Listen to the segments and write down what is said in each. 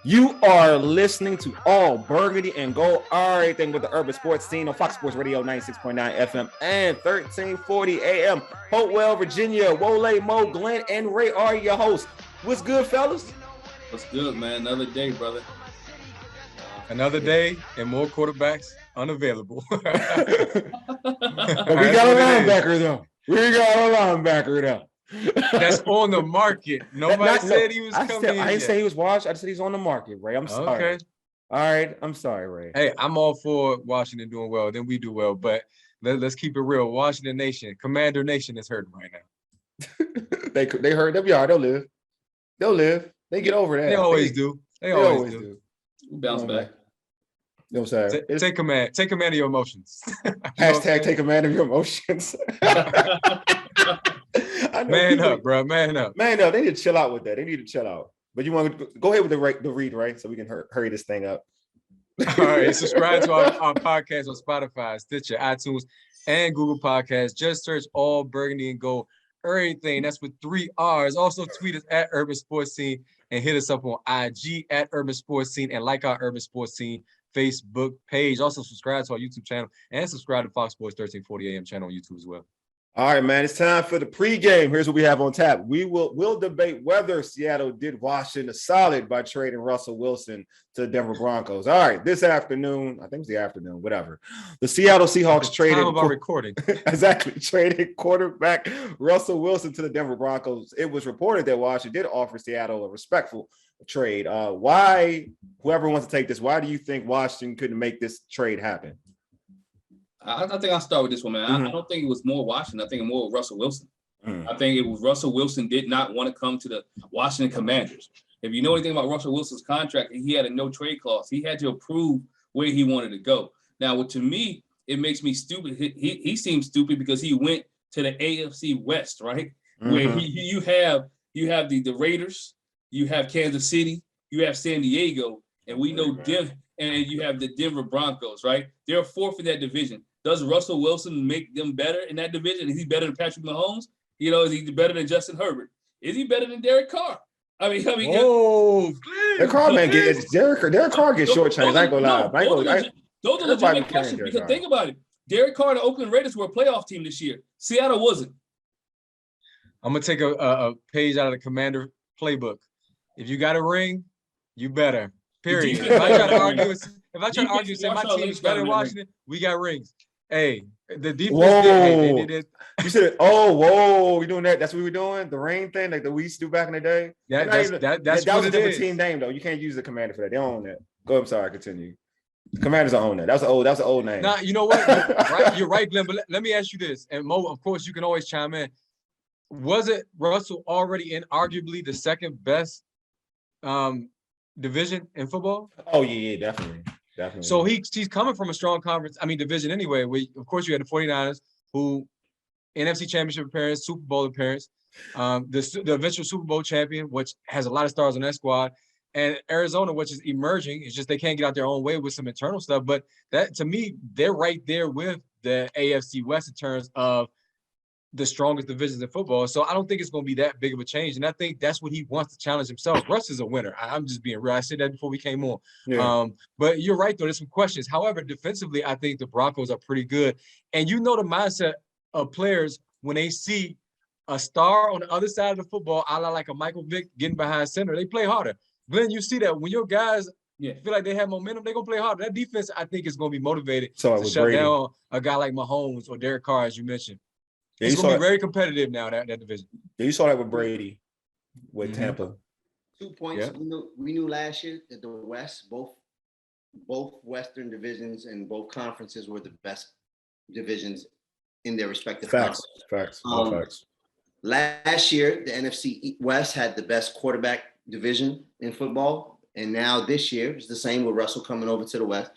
You are listening to All Burgundy and Gold, everything with the urban sports scene on Fox Sports Radio 96.9 FM and 1340 AM. Hopewell, Virginia, Wole, Mo, Glenn, and Ray are your hosts. What's good, fellas? What's good, man? Another day, brother. Another day and more quarterbacks unavailable. But we got a linebacker, though. That's on the market. Nobody said he was coming in. I didn't say he was washed. I just said he's on the market, Ray. I'm sorry. Okay. All right. I'm sorry, Ray. Hey, I'm all for Washington doing well. Then we do well. But let's keep it real. Washington Nation, Commander Nation is hurting right now. They hurt. They'll be all right. They'll live. They get over that. They always do. They always do. Bounce back. You know what I'm saying? Take command. Take command of your emotions. Hashtag take command of your emotions. Man up, bro. Man up. Man up. They need to chill out with that. They need to chill out. But you want to go ahead with the read, right? So we can hurry this thing up. All right. Subscribe to our podcast on Spotify, Stitcher, iTunes, and Google Podcasts. Just search All Burgundy and Gold. Errrything. That's with 3 R's. Also tweet us at Urban Sports Scene and hit us up on IG at Urban Sports Scene and like our Urban Sports Scene Facebook page. Also subscribe to our YouTube channel and subscribe to Fox Sports 1340 AM channel on YouTube as well. All right, man. It's time for the pregame. Here's what we have on tap. We'll debate whether Seattle did Washington a solid by trading Russell Wilson to the Denver Broncos. All right, this afternoon, I think it's the afternoon, whatever. The Seattle Seahawks traded recording. Exactly, traded quarterback Russell Wilson to the Denver Broncos. It was reported that Washington did offer Seattle a respectful trade. Why, whoever wants to take this, why do you think Washington couldn't make this trade happen? I think I'll start with this one, man. Mm-hmm. I don't think it was more Washington. I think it was more Russell Wilson. I think it was Russell Wilson did not want to come to the Washington Commanders. If you know anything about Russell Wilson's contract, he had a no trade clause. He had to approve where he wanted to go. Now, to me, it makes me stupid. He seems stupid because he went to the AFC West, right? Mm-hmm. Where you have the Raiders, you have Kansas City, you have San Diego, and we know and you have the Denver Broncos, right? They're fourth in that division. Does Russell Wilson make them better in that division? Is he better than Patrick Mahomes? You know, is he better than Justin Herbert? Is he better than Derek Carr? I mean, Derek Carr, man, Derek Carr gets shortchanged. I ain't gonna lie. Those are legitimate questions because think about it. Derek Carr and the Oakland Raiders were a playoff team this year. Seattle wasn't. I'm gonna take a page out of the Commander playbook. If you got a ring, you better. Period. If I try to argue and say my team is better than Washington, we got rings. Hey, the defense. They did it. You said, "Oh, we doing that? That's what we doing? The rain thing, like we used to do back in the day." Yeah, that's that was a different team name, though. You can't use the Commander for that. They don't own that. Go. I'm sorry. Continue. The Commanders don't own that. That's an old name. Nah, you know what? You're right, Glenn. But let me ask you this, and Mo, of course, you can always chime in. Was it Russell already in arguably the second best division in football? Oh yeah, definitely. So he's coming from a strong division anyway. Of course, you had the 49ers, who NFC Championship appearance, Super Bowl appearance, the eventual Super Bowl champion, which has a lot of stars on that squad, and Arizona, which is emerging. It's just they can't get out their own way with some internal stuff. But that, to me, they're right there with the AFC West in terms of the strongest divisions in football. So I don't think it's going to be that big of a change. And I think that's what he wants to challenge himself. Russ is a winner. I'm just being real. I said that before we came on. Yeah. But you're right, though. There's some questions. However, defensively, I think the Broncos are pretty good. And you know the mindset of players when they see a star on the other side of the football, a la like a Michael Vick getting behind center, they play harder. Glenn, you see that when your guys feel like they have momentum, they're going to play harder. That defense, I think, is going to be motivated to shut down a guy like Mahomes or Derek Carr, as you mentioned. Yeah, it's going to be very competitive now, that division. Yeah, you saw that with Brady, with Tampa. 2 points. Yeah. We knew last year that the West, both Western divisions and both conferences were the best divisions in their respective Facts. Last year, the NFC West had the best quarterback division in football. And now this year, it's the same with Russell coming over to the West.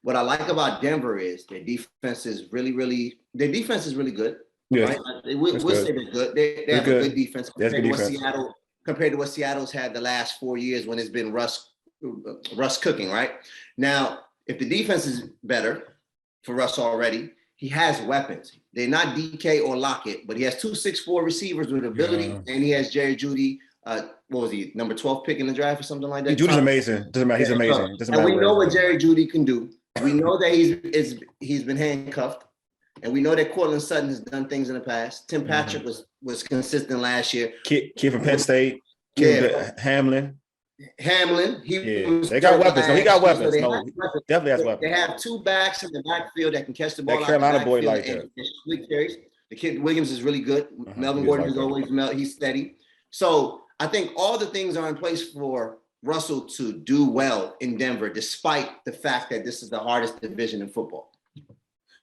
What I like about Denver is their defense is really good. Yeah, right? We'll say they're good. They have a good defense compared to what Seattle's had the last 4 years when it's been Russ cooking, right? Now, if the defense is better for Russ already, he has weapons. They're not DK or Lockett, but he has 2 6'4" receivers with ability, and he has Jerry Jeudy what was he, number 12 pick in the draft or something like that? Judy's amazing. Doesn't matter. He's amazing. Doesn't matter. And we know what Jerry Jeudy can do. We know that he's been handcuffed, and we know that Cortland Sutton has done things in the past. Tim Patrick was consistent last year. Kid from Penn State. Hamlin. They got weapons. No, he got weapons. No, definitely has weapons. They have two backs in the backfield that can catch the ball. That Carolina boy like that. The kid Williams is really good. Melvin Gordon is always he's steady. So I think all the things are in place for Russell to do well in Denver, despite the fact that this is the hardest division in football.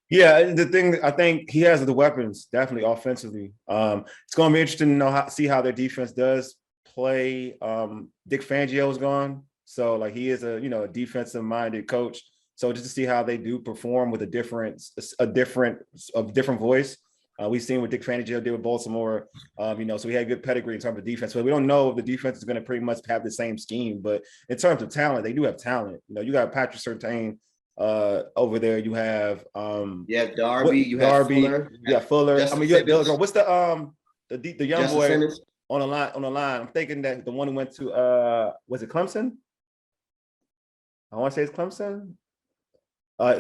Yeah, the thing, I think he has the weapons, definitely offensively. It's going to be interesting to see how their defense does play. Dick Fangio's gone, so like he is a defensive-minded coach. So just to see how they do perform with a different voice. We've seen what Dick Fangio did with Baltimore, so we had good pedigree in terms of defense. But we don't know if the defense is going to pretty much have the same scheme. But in terms of talent, they do have talent. You got Patrick Surtain over there. You have Darby. You have Fuller. Yeah, Fuller. Justin What's the young Justin boy Simmons. on the line? I'm thinking that the one who went to was it Clemson? I want to say it's Clemson.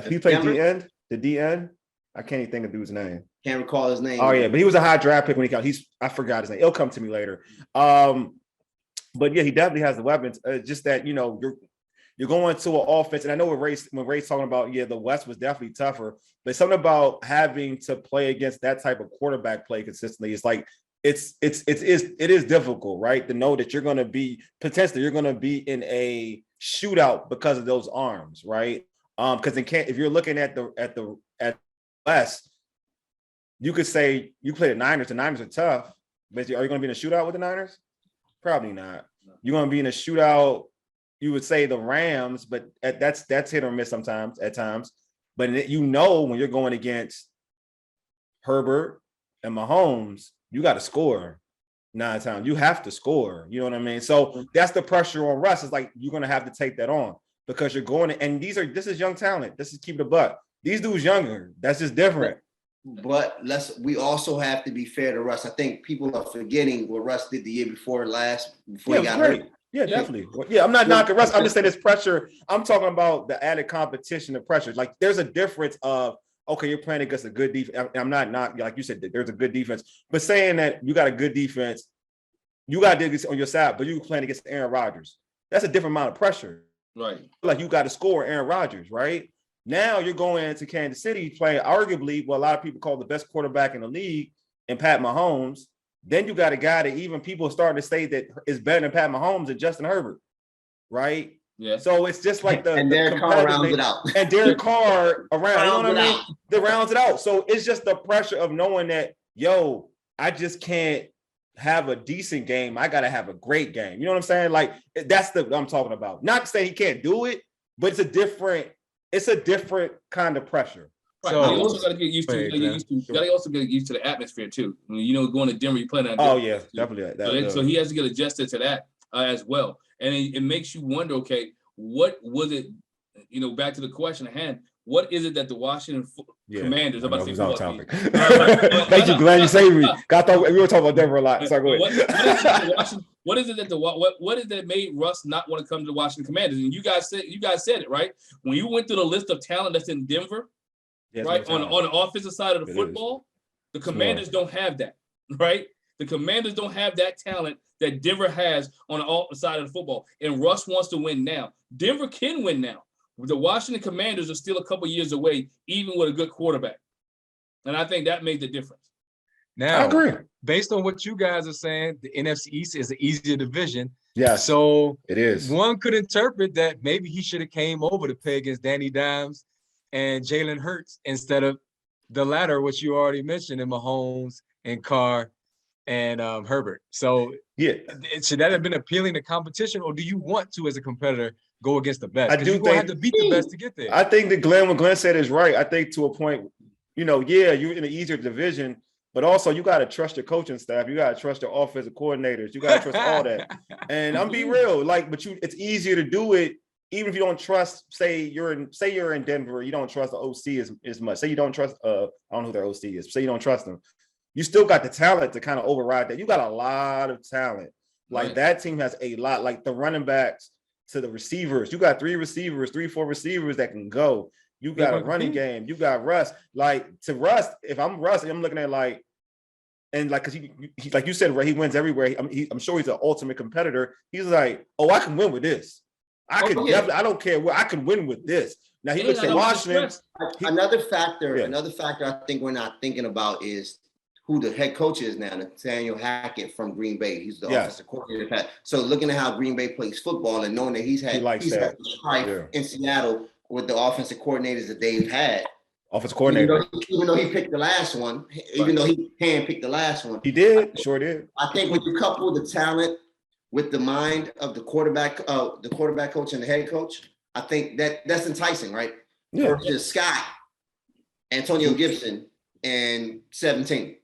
He played the D end. I can't even think of the dude's name. Can't recall his name. Oh yeah, but he was a high draft pick when he got. I forgot his name. It'll come to me later. But yeah, he definitely has the weapons. Just that you're going to an offense, and I know when Ray's talking about the West was definitely tougher, but something about having to play against that type of quarterback play consistently. It's like it is difficult, right? To know that you're going to be in a shootout because of those arms, right? Because if you're looking at the West, you could say you play the Niners. The Niners are tough, but are you going to be in a shootout with the Niners? Probably not. You're going to be in a shootout. You would say the Rams, but that's hit or miss at times. But when you're going against Herbert and Mahomes, you got to score 9 times. You have to score. You know what I mean? So that's the pressure on Russ. It's like you're going to have to take that on because you're going to, and this is young talent. This is keep it a buck. These dudes younger. That's just different. But we also have to be fair to Russ. I think people are forgetting what Russ did the year before he got hurt. Yeah, definitely. Yeah, I'm not knocking Russ. I'm just saying this pressure. I'm talking about the added competition and pressure. Like there's a difference of, okay, you're playing against a good defense. I'm not like you said, there's a good defense. But saying that you got a good defense, you got to do this on your side, but you're playing against Aaron Rodgers. That's a different amount of pressure. Right. Like you got to score Aaron Rodgers, right? Now you're going into Kansas City playing arguably what a lot of people call the best quarterback in the league in Pat Mahomes. Then you got a guy that even people are starting to say that is better than Pat Mahomes and Justin Herbert, right? Yeah. So it's just like and Derek Carr rounds it out. And Derek Carr around, you know what I mean? They rounds it out. So it's just the pressure of knowing that, I just can't have a decent game. I got to have a great game. You know what I'm saying? Like that's what I'm talking about. Not to say he can't do it, but it's a different kind of pressure. Right. So you also got to get used to. You got to also get used to the atmosphere too. I mean, going to Denver, you play that. Oh yeah, definitely. So he has to get adjusted to that as well, and it makes you wonder. Okay, what was it? Back to the question at hand. What is it that the Washington Commanders? I'm about to say on topic. Thank you, glad you saved me. I thought we were talking about Denver a lot. Sorry, go ahead. What is it that made Russ not want to come to the Washington Commanders? And you guys said it right when you went through the list of talent that's in Denver. Right on the offensive side of the football, the Commanders don't have that. Right, the Commanders don't have that talent that Denver has on the offensive side of the football. And Russ wants to win now. Denver can win now. The Washington Commanders are still a couple years away, even with a good quarterback. And I think that made the difference. Now, I agree. Based on what you guys are saying, the NFC East is an easier division. Yeah. So it is. One could interpret that maybe he should have came over to play against Danny Dimes and Jalen Hurts instead of the latter, which you already mentioned, in Mahomes and Carr and Herbert. So should that have been appealing to competition, or do you want to, as a competitor, go against the best? Because you're going to have to beat the best to get there. I think that what Glenn said is right. I think to a point, you're in an easier division, but also you got to trust your coaching staff. You got to trust your offensive coordinators. You got to trust all that. And I'm being real, it's easier to do it. Even if you don't trust, say you're in Denver, you don't trust the OC as much. Say you don't trust, I don't know who their OC is. Say you don't trust them. You still got the talent to kind of override that. You got a lot of talent. Like that team has a lot. Like the running backs to the receivers, you got 4 receivers that can go. You got a running game. You got Russ. Like to Russ, if I'm Russ, I'm looking at like, and like, cause he like you said, right? He wins everywhere. I'm sure he's an ultimate competitor. He's like, oh, I can win with this. I don't care what I can win with this. Now he looks at Washington. Another factor I think we're not thinking about is who the head coach is now, Nathaniel Hackett from Green Bay. He's the offensive coordinator. So looking at how Green Bay plays football and knowing that he's had strife in Seattle with the offensive coordinators that they've had. Offensive coordinator. Even though he picked the last one, even though he handpicked the last one. He did, sure did. I think when you couple the talent with the mind of the quarterback coach and the head coach, I think that's enticing, right? Yeah. Versus Scott, Antonio Gibson, and 17.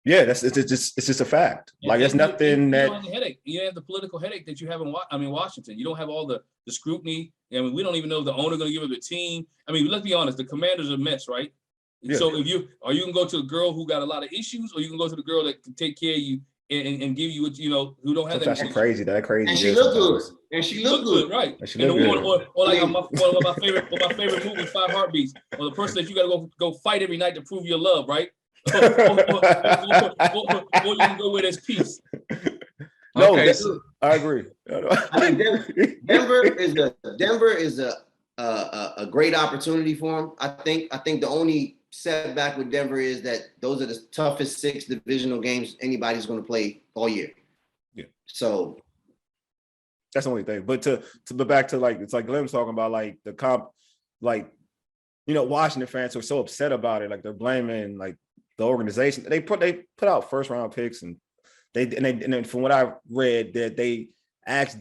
Yeah, it's just a fact. Like it's nothing that you have the headache. You have the political headache that you have in Washington. You don't have all the scrutiny. I mean, we don't even know if the owner going to give it a team. I mean, let's be honest. The Commanders are a mess, right? Yeah. So if you can go to a girl who got a lot of issues, or you can go to the girl that can take care of you and give you what who don't have that. That's crazy. That crazy. And she looked good. And she looked good, right? And she looked good. Or like one of my favorite movies, 5 Heartbeats, or the person that you got to go fight every night to prove your love, right? or you can go with his peace. No, okay. I agree. I mean, Denver is a great opportunity for him. I think the only setback with Denver is that those are the toughest 6 divisional games anybody's going to play all year. Yeah. So that's the only thing. But to back to like, it's like Glenn's talking about like the comp, like, Washington fans are so upset about it. Like they're blaming like the organization. They put out first round picks and then from what I read that they asked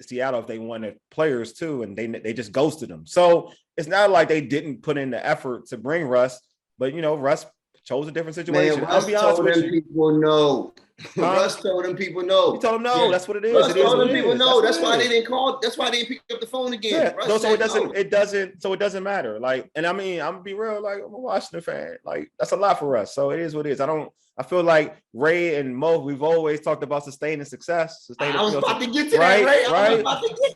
Seattle if they wanted players too, and they just ghosted them. So it's not like they didn't put in the effort to bring Russ, but Russ chose a different situation. Man, Russ told them people no. Russ told them people no. He told them no. Yeah. That's what it is. Russ told them people no. That's why they didn't call. That's why they didn't pick up the phone again. Yeah. So it doesn't matter. Like, and I mean, I'm gonna be real. Like, I'm a Washington fan. Like, that's a lot for us. So it is what it is. I feel like Ray and Mo, we've always talked about sustaining success. I was about to get to that, Ray. Right.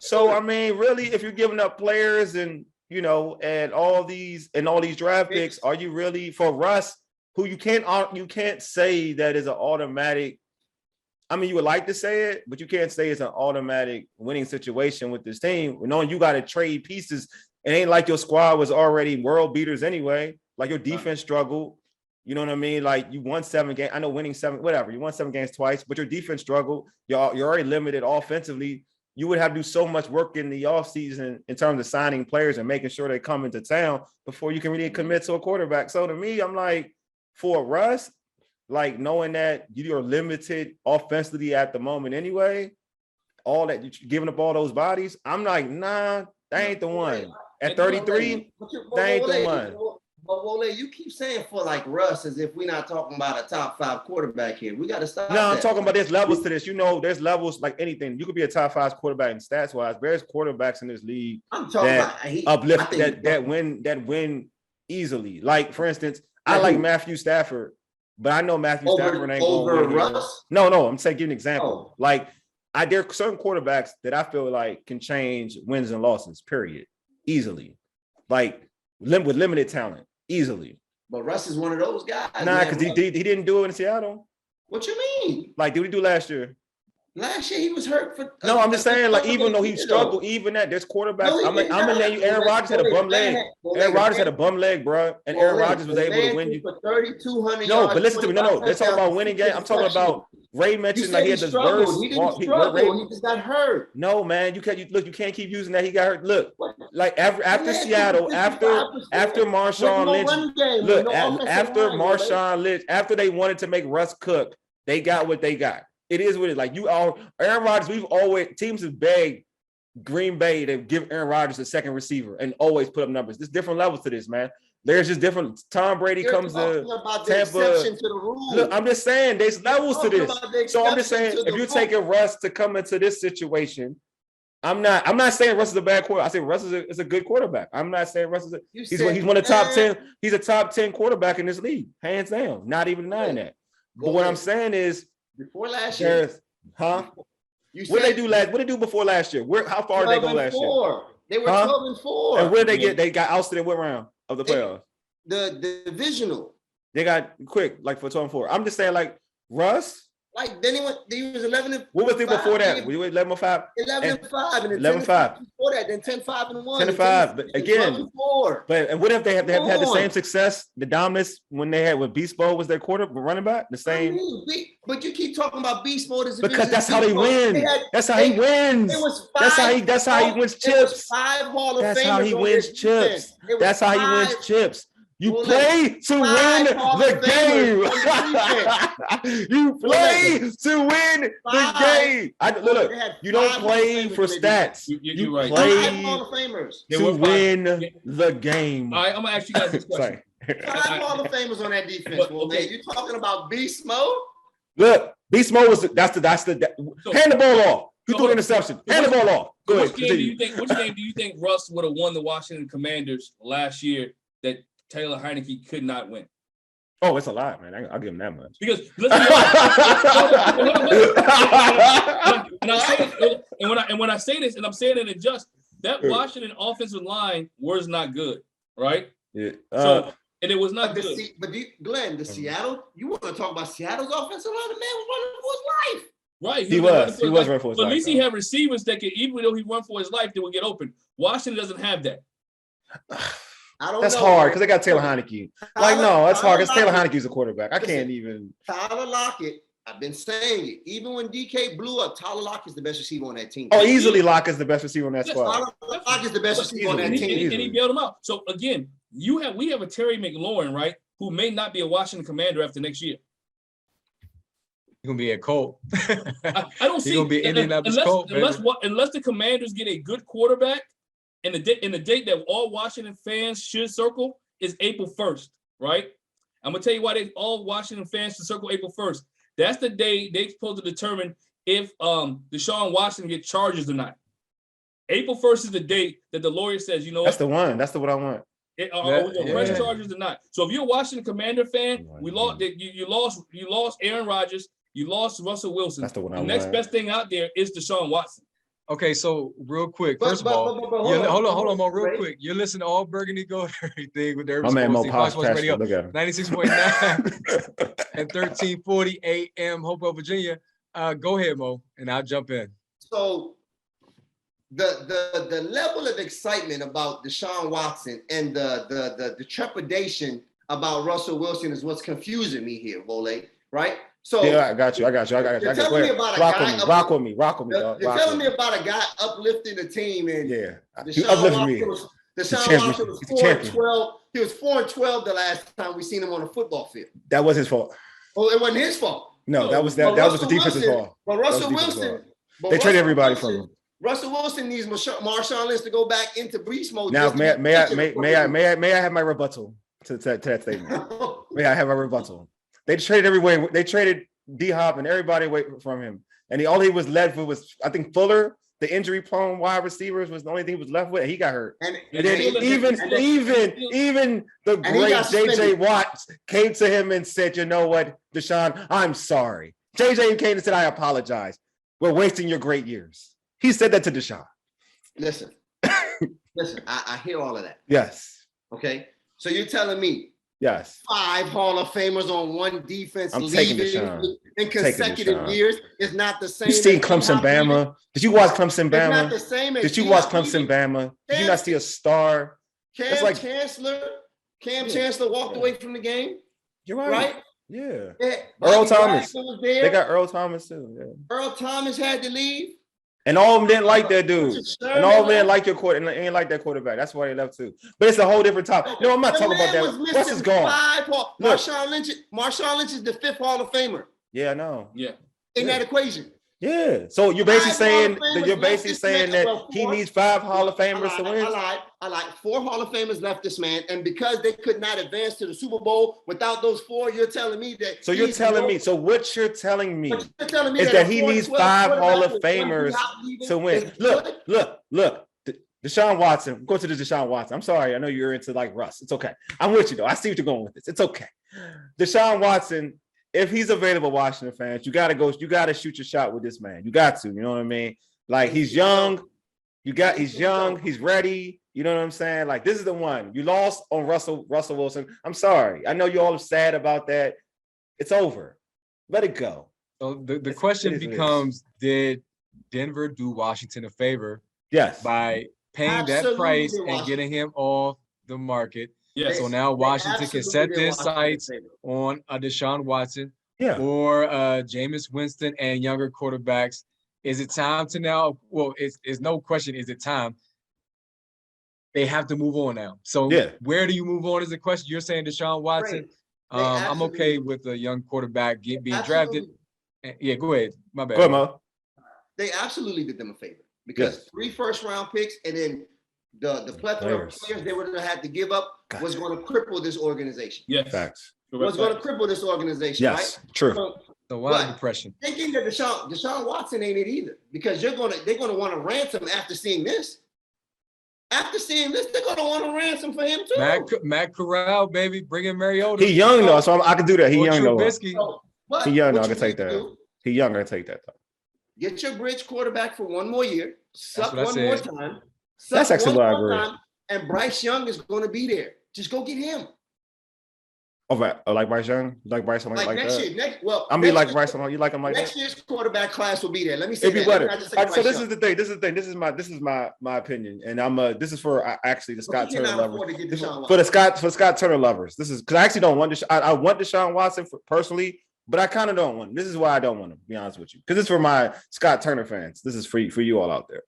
So I mean, really, if you're giving up players and and all these draft picks, are you really for Russ? Who you can't say that is an automatic. I mean, you would like to say it, but you can't say it's an automatic winning situation with this team. Knowing you got to trade pieces, it ain't like your squad was already world beaters anyway. Like your defense struggled. You know what I mean? Like you won 7 games. I know winning 7, whatever. You won 7 games twice, but your defense struggled. You're already limited offensively. You would have to do so much work in the offseason in terms of signing players and making sure they come into town before you can really commit to a quarterback. So to me, I'm like, for Russ, like knowing that you're limited offensively at the moment anyway, all that you're giving up all those bodies, I'm like, nah, that ain't the one. At 33, that ain't the one. But Wole, you keep saying for like Russ as if we're not talking about a top 5 quarterback here. We got to stop. No, I'm talking about there's levels to this. There's levels like anything. You could be a top 5 quarterback in stats wise. There's quarterbacks in this league that win easily. Like for instance, I like Matthew Stafford, but I know Matthew Stafford ain't over going Russ. No, I'm saying give an example. Like there are certain quarterbacks that I feel like can change wins and losses, period, easily. Like with limited talent, easily. But Russ is one of those guys. Nah, because he didn't do it in Seattle. What you mean? Like, did he do last year? Last year he was hurt for. No, I'm just saying, like, even though he struggled, even that there's quarterbacks. I'm gonna name you. Aaron Rodgers had a bum leg. Aaron Rodgers had a bum leg, bro, and Aaron Rodgers was able to win you for 3,200. No, but listen to me. No. They're talking about winning games. I'm talking about Ray mentioned like he had this burst. He didn't struggle. He just got hurt. No, man, you can't keep using that. He got hurt. Look, like after Seattle, after Marshawn Lynch. Look, after Marshawn Lynch, after they wanted to make Russ cook, they got what they got. It is what it is. Like Aaron Rodgers, teams have begged Green Bay to give Aaron Rodgers a second receiver and always put up numbers. There's different levels to this, man. There's just different. Tom Brady comes to Tampa. Look, I'm just saying there's levels to this. So I'm just saying if you're taking Russ to come into this situation, I'm not saying Russ is a bad quarterback. I say Russ is a good quarterback. I'm not saying Russ is he's one of the top 10. He's a top 10 quarterback in this league, hands down. Not even denying that. But what I'm saying is, before last year, Huh? What did they do last? What did they do before last year? How far did they go last year? They were 12-4. And where did they get? They got ousted in what round of the playoffs? The divisional. They got quick, like for 12-4. I'm just saying, like Russ. Like then he was 11. What was it before that? We were 11-5. 11-5 and 11-5 before that. Then 10-5-1. 10-5. But again, and what if they have had the same success, the dominance when they had when Beast Mode was their running back? The same. But you keep talking about Beast Mode as because that's how they win. That's how he wins. That's how he wins chips. 5 Hall of Famers. That's how he wins chips. That's how he wins chips. You play to win the game. You play to win the game. Look, you don't play for stats. You play to win the game. All right, I'm gonna ask you guys this question. 5 Hall of Famers on that defense. Okay. You're talking about Beast Mode? Look, Beast Mode was hand the ball off. You threw an interception. Hand the ball off. Go ahead. Which game do you think Russ would have won the Washington Commanders last year that Taylor Heineke could not win? Oh, it's a lot, man. I'll give him that much. Because when I say this, and I'm saying it in just that Washington offensive line was not good, right? Yeah. And it was not good. Glenn, Seattle, you want to talk about Seattle's offensive line? The man was running for his life. Right. He was running for his life. But at least he had receivers that could, even though he run for his life, they would get open. Washington doesn't have that. That's hard because they got Taylor Heineke. That's hard because Taylor Heineke's a quarterback. I can't even. Tyler Lockett, I've been saying it. Even when DK blew up, Tyler Lockett is the best receiver on that team. Oh, easily Lockett's the best receiver on that squad. Tyler Lockett is the best receiver on that team. And he bailed him out. So again, we have a Terry McLaurin, right, who may not be a Washington Commander after next year. He's gonna be a Colt. I don't see. He's gonna be Indianapolis Colt. Unless the Commanders get a good quarterback. And the date that all Washington fans should circle is April 1st, right? I'm gonna tell you why all Washington fans should circle April 1st. That's the day they're supposed to determine if Shaun Watson gets charges or not. April 1st is the date that the lawyer says, you know, that's the one. That's what I want. Are we gonna press charges or not? So if you're a Washington Commander fan, we lost. You lost Aaron Rodgers. You lost Russell Wilson. That's the one. The next best thing out there is Deshaun Watson. Okay, so real quick, first of all, hold on, Mo, real quick. You're listening to all Burgundy Go Everything with their my man Mo Fox Sports Radio, look at him. 96.9 and 1340 AM, Hopewell, Virginia. Go ahead, Mo, and I'll jump in. So the level of excitement about Deshaun Watson and the trepidation about Russell Wilson is what's confusing me here, Vole, right? So yeah, I got you. You're telling me about rock with me, dog. You're telling me about a guy uplifting the team, and you uplifted me. Deshaun Watson was 4-12. He was 4-12 the last time we seen him on a football field. That was his fault. Oh, it wasn't his fault. No, that was the defense's fault. But Russell Wilson, they traded everybody from him. Russell Wilson needs Marshawn Lynch to go back into beast mode. Now, may I have my rebuttal to that statement? May I have a rebuttal? They traded everywhere. They traded D-Hop and everybody away from him. And all he was left with was, I think, Fuller, the injury-prone wide receivers, was the only thing he was left with. And he got hurt. And then even the great J.J. Watt came to him and said, you know what, Deshaun, I'm sorry. J.J. came and said, I apologize. We're wasting your great years. He said that to Deshaun. Listen, I hear all of that. Yes. Okay. So you're telling me, yes, 5 Hall of Famers on one defense leaving in consecutive years is not the same. You seen Clemson, Bama? Did you watch Clemson, Bama? It's not the same. Did you watch Clemson, Bama? Did you not see a star? Cam Chancellor walked away from the game. You're right. Yeah. Earl Thomas. They got Earl Thomas too. Yeah. Earl Thomas had to leave. And all of them didn't like that dude. And all of them didn't like your quarterback. And ain't like that quarterback. That's why they left too. But it's a whole different topic. No, I'm not talking about that. Russ is gone. Marshawn Lynch is the 5th Hall of Famer. Yeah, I know. Yeah. In that equation. Yeah. So you're basically saying that he needs 5 Hall of Famers to win. I lied. 4 Hall of Famers left this man, and because they could not advance to the Super Bowl without those 4, you're telling me that. So you're telling me. So what you're telling me is that he needs 5 Hall of Famers to win. Look. Deshaun Watson. Go to the Deshaun Watson. I'm sorry. I know you're into like Russ. It's okay. I'm with you though. I see what you're going with this. It's okay. Deshaun Watson if he's available, Washington fans, you gotta shoot your shot with this man. You got to, you know what I mean? Like he's young, he's young, he's ready. You know what I'm saying? Like this is the one. You lost on Russell Wilson. I'm sorry. I know you all are sad about that. It's over. Let it go. So the question becomes, did Denver do Washington a favor? Yes. By paying that price and getting him off the market. Yes. So now Washington can set their sights on a Deshaun Watson or Jameis Winston and younger quarterbacks. Is it time to now? Well, it's no question. Is it time? They have to move on now. So where do you move on is the question. You're saying Deshaun Watson. I'm okay with a young quarterback being drafted. Yeah, go ahead. My bad. Go ahead, Mo. They absolutely did them a favor because 3 first-round picks and then the plethora of players they were going to have to give up was going to cripple this organization. Yes, facts. Was going to cripple this organization. Yes, right? true. So why depression? Thinking that Deshaun Watson ain't it either because they're going to want to ransom after seeing this. After seeing this, they're going to want to ransom for him too. Matt Corral, baby, bring in Mariota. He young though, so I can do that. He young though. He young though. I can take that. He young. I can take that though. Get your bridge quarterback for 1 more year. Suck one more time. That's actually what I agree. And Bryce Young is going to be there. Just go get him. Like Bryce Young? Like Bryce something like next that? Year, like Bryce. You like him like next that? Next year's quarterback class will be there. Let me say it'd be better. So this Young. is the thing. This is my opinion, and this is for actually the Scott Turner lovers. For Scott Turner lovers, this is because I actually don't want I want Deshaun Watson personally, but I kind of don't want him. This is why I don't want him. To be honest with you, because it's for my Scott Turner fans. This is for you all out there.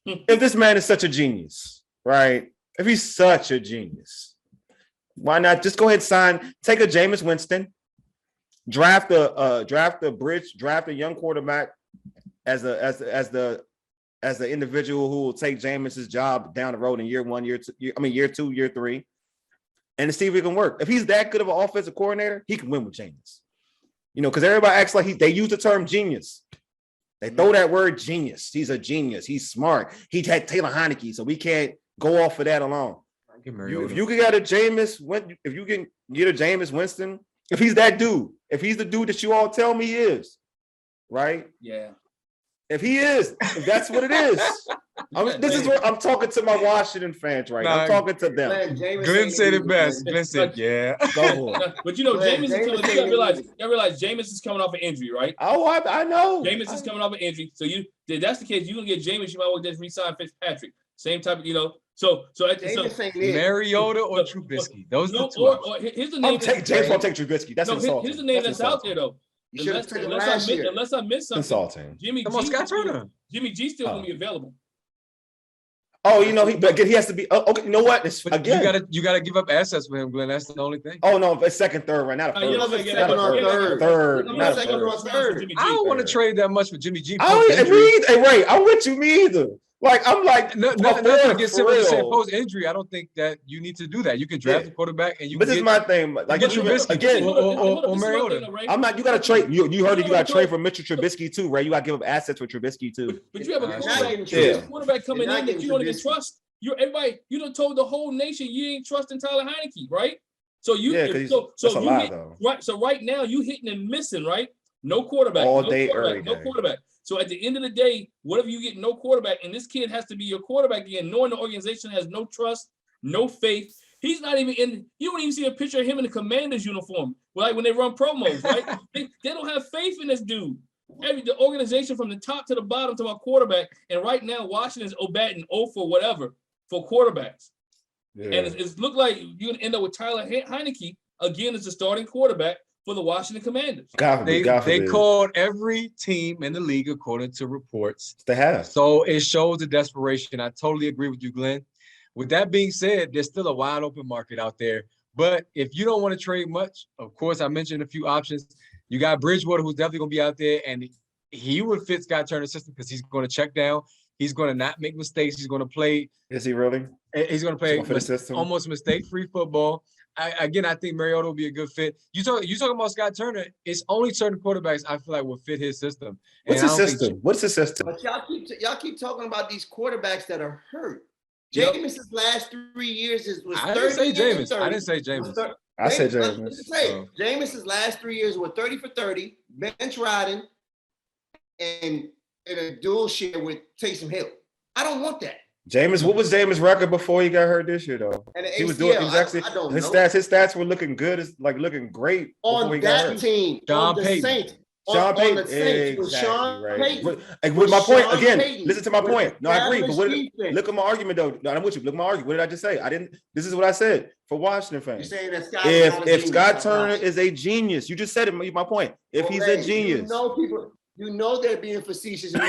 If this man is such a genius, right? If he's such a genius, why not just go ahead and take a Jameis Winston, draft a young quarterback as the individual who will take Jameis's job down the road in year 1, year 2, year 3, and see if it can work. If he's that good of an offensive coordinator, he can win with Jameis. Because everybody acts like they use the term genius. They throw that word genius. He's a genius. He's smart. He had Taylor Heineke, so we can't go off of that alone. If you can get a Jameis Winston, if he's that dude, if he's the dude that you all tell me he is, right? Yeah. If he is, if that's what it is. This is what I'm talking to my Washington fans right now. I'm talking to them. Glenn said it best. Glenn said, yeah. But Jameis is coming. You realize Jameis is coming off an injury, right? Oh, I know. Jameis is coming off an injury. So if that's the case, you can get Jameis. You might want to just re-sign Fitzpatrick. Same type of, So Mariota or Trubisky. Those are the two. Here's the name. James will take Trubisky. That's insulting. Here's the name that's out there though. Unless I miss something. Insulting. Jimmy G still gonna be available. Oh, he has to be. Okay, you know what? You gotta give up assets for him, Glenn. That's the only thing. Oh no, it's second, third right now. Third. I don't want to trade that much for Jimmy G. Hey, Ray, I'm with you. Me either. Nothing against him with the post injury. I don't think that you need to do that. You can draft a quarterback and you. But this is my thing. Like Trubisky again or Mariota. I'm not. You got to trade. You heard it. You got to trade for Mitchell Trubisky too, right? You got to give up assets for Trubisky too. But you have a quarterback coming in that you don't even trust. Everybody. You done told the whole nation you ain't trusting Tyler Heineke, right? So right now you hitting and missing, right? No quarterback. All day, early. No quarterback. So at the end of the day, whatever you get, no quarterback, and this kid has to be your quarterback again, knowing the organization has no trust, no faith. He's not even in. You don't even see a picture of him in the Commanders uniform, like when they run promos, right? they don't have faith in this dude. The organization from the top to the bottom to our quarterback, and right now Washington's batting 0 for whatever for quarterbacks. Yeah. And it's looked like you're gonna end up with Tyler Heineke again as the starting quarterback for the Washington Commanders. They called every team in the league according to reports. They have. So it shows the desperation. I totally agree with you, Glenn. With that being said, there's still a wide open market out there. But if you don't want to trade much, of course, I mentioned a few options. You got Bridgewater, who's definitely going to be out there, and he would fit Scott Turner's system because he's going to check down. He's going to not make mistakes. He's going to play. Is he really? He's going to play almost mistake-free football. I think Mariota will be a good fit. You talking about Scott Turner? It's only certain quarterbacks I feel like will fit his system. What's his system? But y'all keep talking about these quarterbacks that are hurt. Jameis's last 3 years was 30. I didn't say Jameis. I said Jameis. Jameis's last 3 years were 30 for 30, bench riding, and a dual share with Taysom Hill. I don't want that. Jameis, what was Jameis' record before he got hurt this year, though? And he was doing exactly. His stats were looking good. It's like looking great on that team. Sean Payton. Saints. Sean Payton, exactly. And with my point again, listen to my point. No, I agree. But look at my argument, though. No, I'm with you. Look at my argument. What did I just say? This is what I said for Washington fans. You're saying that Scott if Scott Turner is a genius, you just said it. My point. If he's a genius, you know they're being facetious. Look,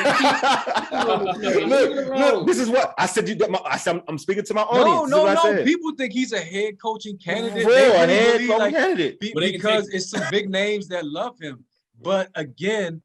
this is what I said. I'm speaking to my audience. No. People think he's a head coaching candidate. Candidate. Because it's some big names that love him. But again,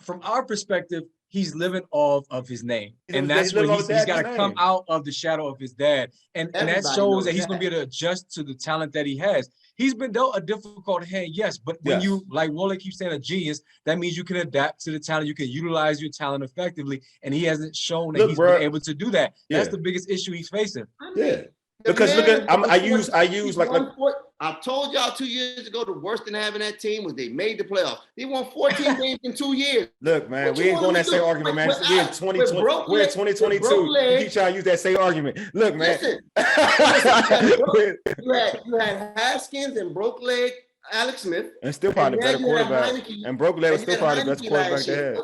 from our perspective, he's living off of his name. And that's where he's got to come out of the shadow of his dad. And that shows that he's going to be able to adjust to the talent that he has. He's been dealt a difficult hand, yes. But when you, like Wole keeps saying, a genius, that means you can adapt to the talent. You can utilize your talent effectively. And he hasn't shown that he's been able to do that. That's the biggest issue he's facing. Yeah. Because look at I use like I told y'all 2 years ago the worst thing having that team was they made the playoffs. They won 14 games in 2 years. Look, man, we ain't going that same argument, man. We're in 2020. We're in 2022. You keep trying to use that same argument. Look, man. You had Haskins and broke leg Alex Smith. And still probably the better quarterback. And broke leg was still probably the best quarterback they had.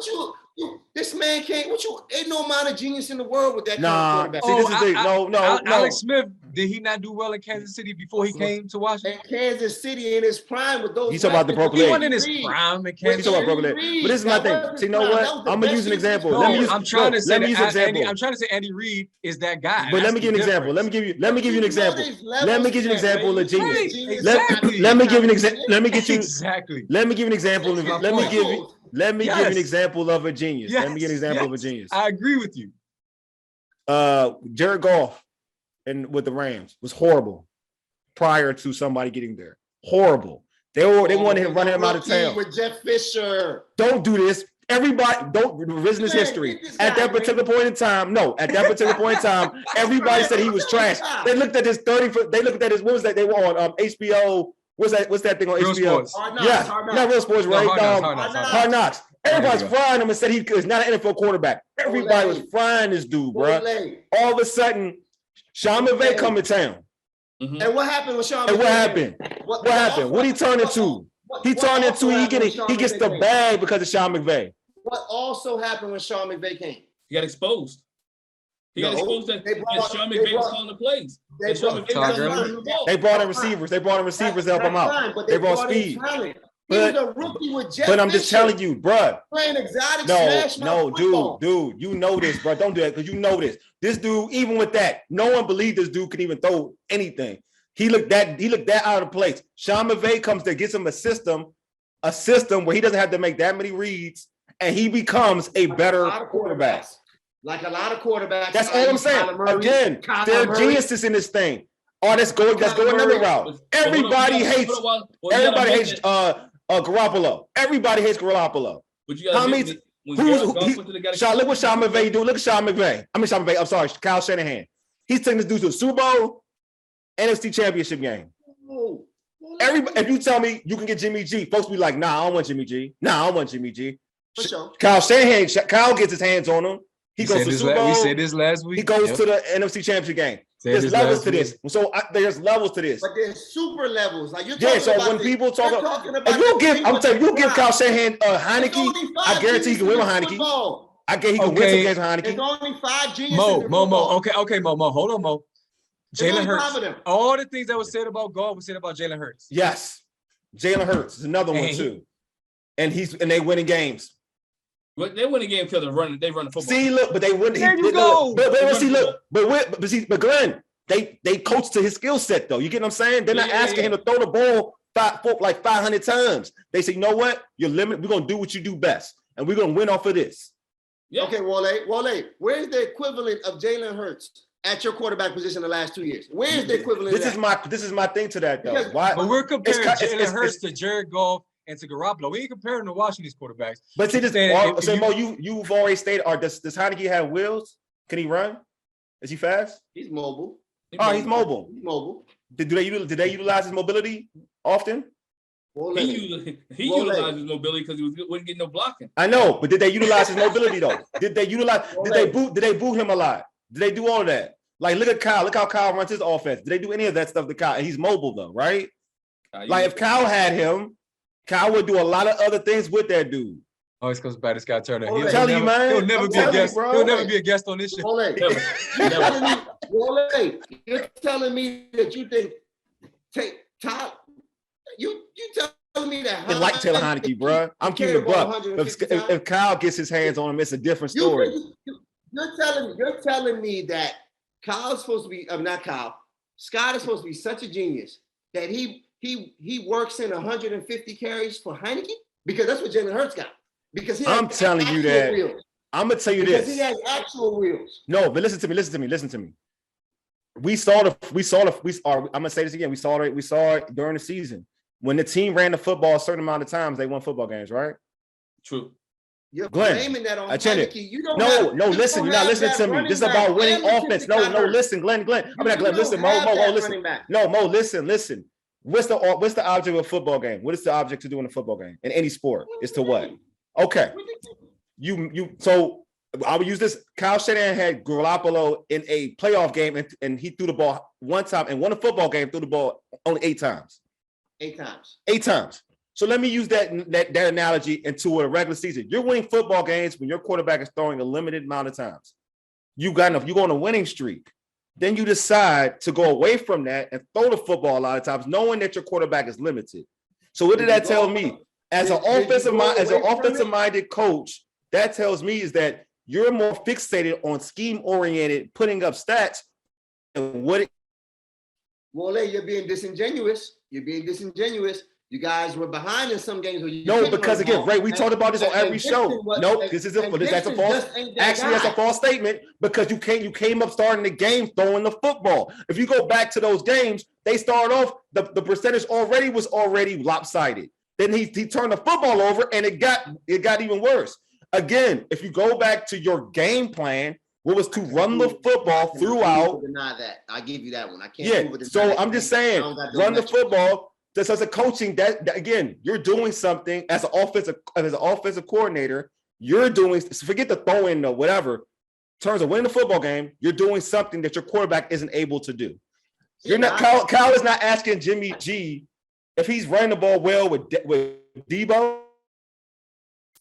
This man can't. Ain't no amount of genius in the world with that kind of quarterback. See, this is the no. Alex Smith, did he not do well in Kansas City before he came to Washington? And Kansas City in his prime with those. You talking about the broke leg? He wasn't in his prime in Kansas City. You talking about broke leg? But this is my thing. See, you know what? I'm gonna use an example. I'm trying to say Andy Reid is that guy. But let me give an example. Let me give you an example. Let me give you an example of genius. Let me give you an example. Let me give you exactly. Let me give you an example. Let me give you an example of a genius. Let me give an example of a genius. I agree with you. Jared Goff with the Rams was horrible prior to somebody getting there. Horrible. They wanted him running him out of town. With Jeff Fisher. Don't do this. Everybody don't revisionist history. At that particular point in time, everybody said he was trash. They looked at this 30-foot. They looked at this. What was that? They were on HBO. What's that thing on Real HBO? Sports. Not Real Sports, right? Hard Knocks. Everybody's frying him and said he's not an NFL quarterback. Everybody was frying this dude, bro. All of a sudden, Sean McVay come to town. Mm-hmm. And what happened with Sean McVay? And what happened? What happened? What he turned into? He gets the bag because of Sean McVay. What also happened when Sean McVay came? He got exposed. He got exposed that Sean McVay was calling the plays. They brought in receivers. They brought in receivers to help him out. They brought speed. He was a rookie with Jeff But I'm just telling you, bro. Playing exotic dude. You know this, bro. Don't do that because you know this. This dude, even with that, no one believed this dude could even throw anything. He looked that out of place. Sean McVay comes there, gets him a system where he doesn't have to make that many reads, and he becomes a better quarterback. Like a lot of quarterbacks. That's all I'm saying. Again, there are geniuses in this thing. Oh, let's go another route. Everybody hates Garoppolo. Everybody hates Garoppolo. But you got look what Sean McVay do. Look at Sean McVay. I'm sorry, Kyle Shanahan. He's taking this dude to the Super Bowl, NFC Championship game. If you tell me you can get Jimmy G, folks be like, nah, I don't want Jimmy G. For sure. Kyle gets his hands on him. He goes to the Super Bowl. We said this last week. He goes to the NFC Championship game. There's levels to this. So there's levels to this. But there's super levels. Like you're talking so when people talk about, you give Kyle Shanahan Heineke, I guarantee he can win with Heineke. I guarantee he can win against Heineke. There's only 5 geniuses. Mo. Okay, Mo. Hold on, Mo. Jalen Hurts. All the things that was said about Goff was said about Jalen Hurts. Yes. Jalen Hurts is another one too. And they winning games. But they win a game because they run the football. See, look, but they wouldn't. There you go. But Glenn, they coach to his skill set though. You get what I'm saying? They're not asking him to throw the ball 500 times. They say, you know what? You're limited. We're gonna do what you do best, and we're gonna win off of this. Yeah. Okay, Wole, where's the equivalent of Jalen Hurts at your quarterback position the last 2 years? Where's the equivalent? This is my thing to that though. Why? But we're comparing Jalen Hurts to Jared Goff and to Garoppolo. We ain't comparing to Washington's quarterbacks. But see, Mo, you've already stated, does Heineke have wheels? Can he run? Is he fast? He's mobile. He's mobile. He's mobile. Did they utilize his mobility often? He utilized his mobility because he wasn't getting no blocking. I know, but did they utilize his mobility though? Did they boot him a lot? Did they do all of that? Like, look at Kyle. Look how Kyle runs his offense. Did they do any of that stuff to Kyle? And he's mobile though, right? Like, if Kyle had him, Kyle would do a lot of other things with that dude. Always comes back to Scott Turner. I'm telling you, man. He'll never be a guest. He'll never be a guest on this show. You're telling me that you think Todd? You telling me that? I like Taylor Heineke, bro. I'm keeping it buck. If Kyle gets his hands on him, it's a different story. You're telling me that Kyle's supposed to be not Kyle. Scott is supposed to be such a genius that he works in 150 carries for Heineke, because that's what Jalen Hurts got. Because I'm telling you that. Wheels. I'm gonna tell you because this. He has actual wheels. No, but listen to me. I'm gonna say this again. We saw it during the season. When the team ran the football a certain amount of times, they won football games, right? True. You're Glenn, blaming that on Heineke. Listen, you're not listening to me. This is about winning offense. No, listen, Glenn. Listen, Mo, listen. No, Mo, listen. What's the object of a football game? What is the object to do in a football game? In any sport, is to what? Okay. So I would use this. Kyle Shanahan had Garoppolo in a playoff game, and he threw the ball one time and won a football game, threw the ball only 8 times. 8 times. So let me use that analogy into a regular season. You're winning football games when your quarterback is throwing a limited amount of times. You go on a winning streak. Then you decide to go away from that and throw the football a lot of times, knowing that your quarterback is limited. So what did that tell me? As an offensive-minded coach, that tells me is that you're more fixated on scheme-oriented, putting up stats. And what? Wale, you're being disingenuous. You guys were behind in some games. No, because again, Ray, we talked about this on every show. Nope, that's a false. Actually, that's a false statement, because you came up starting the game throwing the football. If you go back to those games, they started off the percentage was already lopsided. Then he turned the football over, and it got even worse. Again, if you go back to your game plan, what was to run the football throughout. Deny that. I give you that one. I can't. Yeah. So I'm just saying, run the football. Just as a coaching, that again, you're doing something as an offensive coordinator. You're doing, forget the throw in or whatever. In terms of winning the football game, you're doing something that your quarterback isn't able to do. You're not. Kyle is not asking Jimmy G if he's running the ball well with Debo.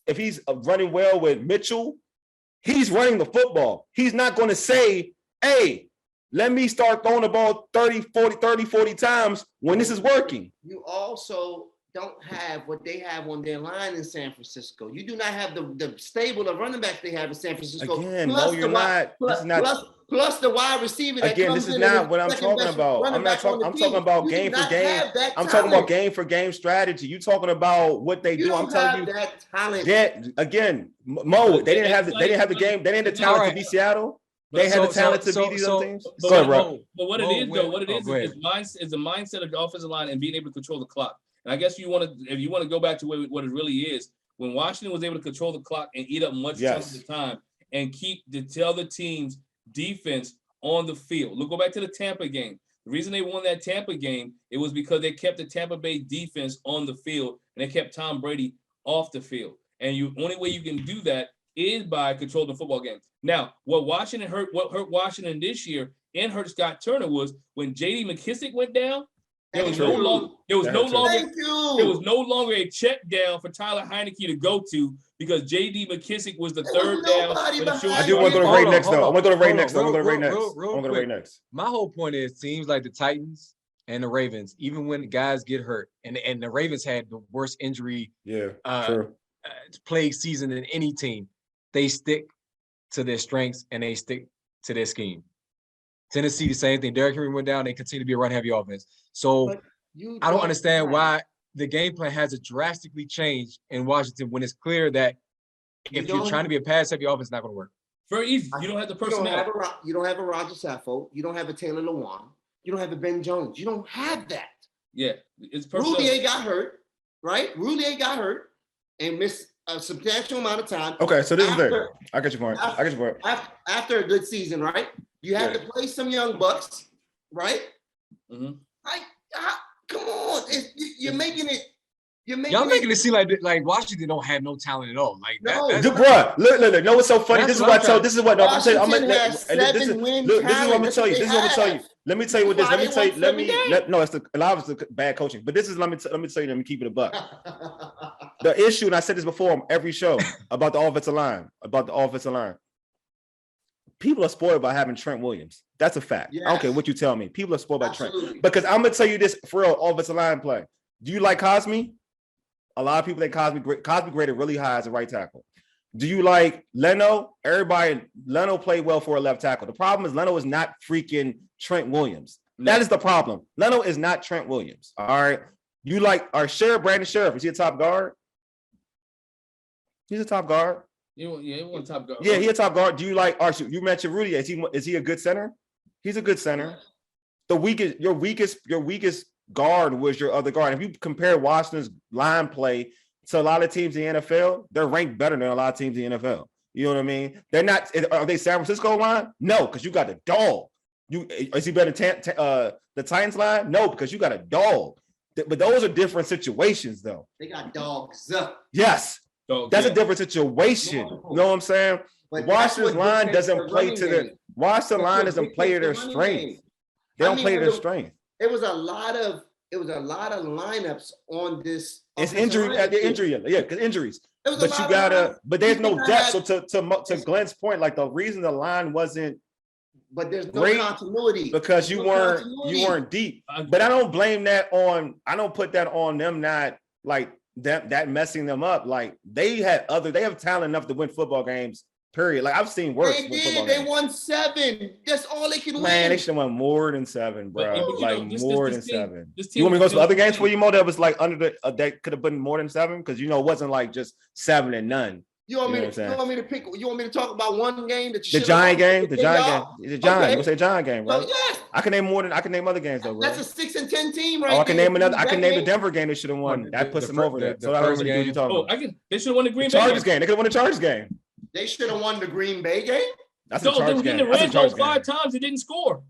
If he's running well with Mitchell, he's running the football. He's not going to say, "Hey, let me start throwing the ball 30, 40 times when this is working." You also don't have what they have on their line in San Francisco. You do not have the stable of running backs they have in San Francisco. Again, no, you're not. Plus the wide receiver. Again, this is not what I'm talking about. I'm talking about game for game. I'm talking about game for game strategy. You talking about what they do? I'm telling you that talent. Yeah, again, Mo, they didn't have the game. They didn't have the talent to be Seattle. They had the talent to beat these other teams. But what it is the mindset of the offensive line and being able to control the clock. And I guess if you want to go back to what it really is, when Washington was able to control the clock and eat up much of the time and tell the team's defense on the field. Go back to the Tampa game. The reason they won that Tampa game, it was because they kept the Tampa Bay defense on the field and they kept Tom Brady off the field. And only way you can do that is by controlling the football game. Now, what hurt Washington this year and hurt Scott Turner was when J.D. McKissic went down. There was no longer a check down for Tyler Heineke to go to, because J.D. McKissic was the third down. I do want to go to Ray next, though. I want to go to Ray next. My whole point is, teams like the Titans and the Ravens, even when guys get hurt, and the Ravens had the worst injury plague season than any team, they stick to their strengths and they stick to their scheme. Tennessee, the same thing. Derrick Henry went down. They continue to be a run-heavy offense. So I don't understand why the game plan has drastically changed in Washington when it's clear that if you're trying to be a pass-heavy offense, it's not going to work. Very easy. You don't have the personnel. You don't have a Roger Saffold. You don't have a Taylor Lewan. You don't have a Ben Jones. You don't have that. Yeah, it's personnel. Roulier got hurt, right? Roulier got hurt and missed a substantial amount of time. Okay, so this is there. I get your point. After a good season, right? You have to play some young bucks, right? Mm-hmm. Come on, you're making it. Y'all making it seem like Washington don't have no talent at all. Like no, that's bro. Look. No, what's so funny? This is what I tell. This is what I'm saying. This is what I'm gonna tell you. Let me tell you what this. No, it's a lot of it's bad coaching. But this is let me tell you. Let me keep it a buck. The issue, and I said this before on every show about the offensive line. People are spoiled by having Trent Williams. That's a fact. Yes. I don't care what you tell me. People are spoiled by Trent. Because I'm gonna tell you this for real, offensive line play. Do you like Cosme? A lot of people think Cosme graded really high as a right tackle. Do you like Leno? Leno played well for a left tackle. The problem is Leno is not freaking Trent Williams. No. That is the problem. Leno is not Trent Williams. All right. You like our Brandon Sheriff? Is he a top guard? He's a top guard. He won top guard. Yeah, he's a top guard. Do you like you mentioned Rudy? Is he a good center? He's a good center. Your weakest guard was your other guard. If you compare Washington's line play to a lot of teams in the NFL, they're ranked better than a lot of teams in the NFL. You know what I mean? They're not. Are they San Francisco line? No, because you got a dog. Is he better than the Titans line? No, because you got a dog. But those are different situations, though. They got dogs. Yes, that's a different situation. You know what I'm saying? But Washington's line doesn't play to the. Washington line doesn't play to their strength. They don't play to their strength. It was a lot of lineups on this. It's injury, because injuries. But there's no depth. So to Glenn's point, like the reason the line wasn't, but there's no continuity because you weren't deep. But I don't blame that on. I don't put that on them not like that messing them up. Like they have talent enough to win football games. Period. Like I've seen worse. They won 7. That's all they can win. Man, they should have won more than 7, bro. More than 7. You want me to go to other games for you, Mo? That was like under the that could have been more than 7 because it wasn't like just 7 and none. You want me to pick? You want me to talk about one game that you? The Giant game. The Giant game. We'll say Giant game, right? So, yes. I can name other games though, bro. That's a 6 and 10 team, right? Oh, I can name another. I can name the Denver game they should have won. That puts them over there. So I don't really know what you're talking about. They should have won the Green Bay Chargers game. They could have won the Chargers game. They should have won the Green Bay game. That's a Chargers game. They was in the red zone 5 times. It didn't score.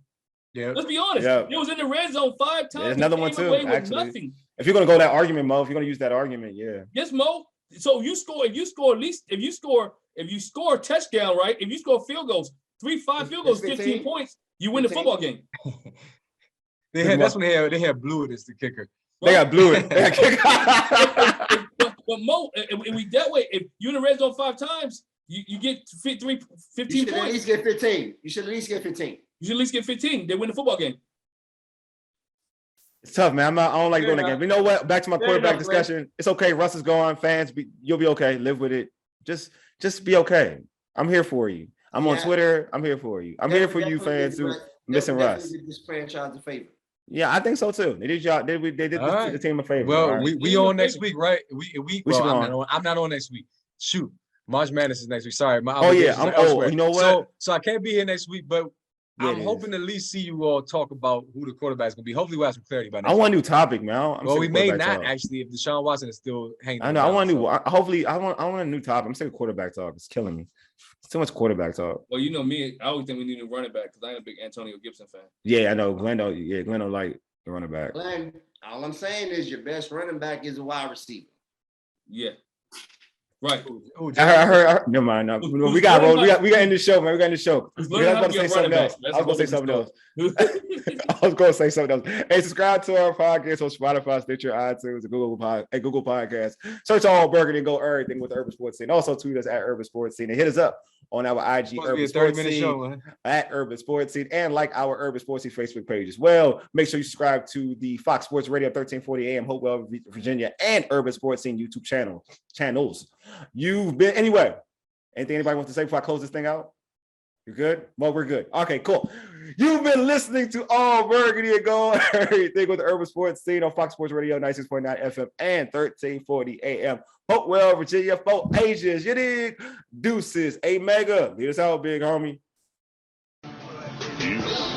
Yeah. Let's be honest. Yeah. It was in the red zone 5 times. There's another one too. Actually, if you're gonna go that argument, Mo, if you're gonna use that argument, yeah. Yes, Mo. So if you score a touchdown, right? If you score field goals, 5 field goals, 15 points, you win the football game. That's when they had Blewett as the kicker. They got Blewett. But Mo, that way, if you're in the red zone 5 times, you get 15 points. You should at least get 15. You should at least get 15. They win the football game. It's tough, man. I don't like doing that game. You know what? Back to my quarterback discussion. It's okay. Russ is gone. Fans, you'll be okay. Live with it. Just be okay. I'm here for you. I'm on Twitter. I'm here for you. I'm here for you fans who missing Russ. This franchise a favor. Yeah, I think so too. They did the team a favor. Well, we on next week, right? I'm not on next week. Shoot. March Madness is next week. Sorry. You know what? So I can't be here next week, but I'm hoping to at least see you all talk about who the quarterback is going to be. Hopefully we'll have some clarity by next week. I want a new topic, man. We may not actually if the Shaun Watson is still hanging. I know. I want a new topic. I'm sick of quarterback talk. It's killing me. It's too much quarterback talk. Well, you know me. I always think we need a running back because I'm a big Antonio Gibson fan. Yeah, I know. Glenn don't like the running back. Glenn, all I'm saying is your best running back is a wide receiver. Yeah. Right. I heard. Never mind. No. We got to roll. We got to end the show, man. We got to end the show. I was going to say something else. I was going to say something else. Hey, subscribe to our podcast on Spotify, Stitcher, iTunes, and Google Podcasts. Search all Burgundy and go Errrything with the Urban Sports Scene. Also tweet us at Urban Sports Scene and hit us up on our IG Urban Sports Scene at Urban Sports Scene and like our Urban Sports Scene Facebook page as well. Make sure you subscribe to the Fox Sports Radio 1340 AM, Hopewell, Virginia, and Urban Sports Scene YouTube channels. Anyway, anything anybody wants to say before I close this thing out? You good? Well, we're good. Okay, cool. You've been listening to All Burgundy and Gold, Errrything with the Urban Sports Scene on Fox Sports Radio 96.9 FM and 1340 AM. Hopewell, Virginia, 4 Asians. You dig? Deuces. A mega. Lead us out, big homie. Peace.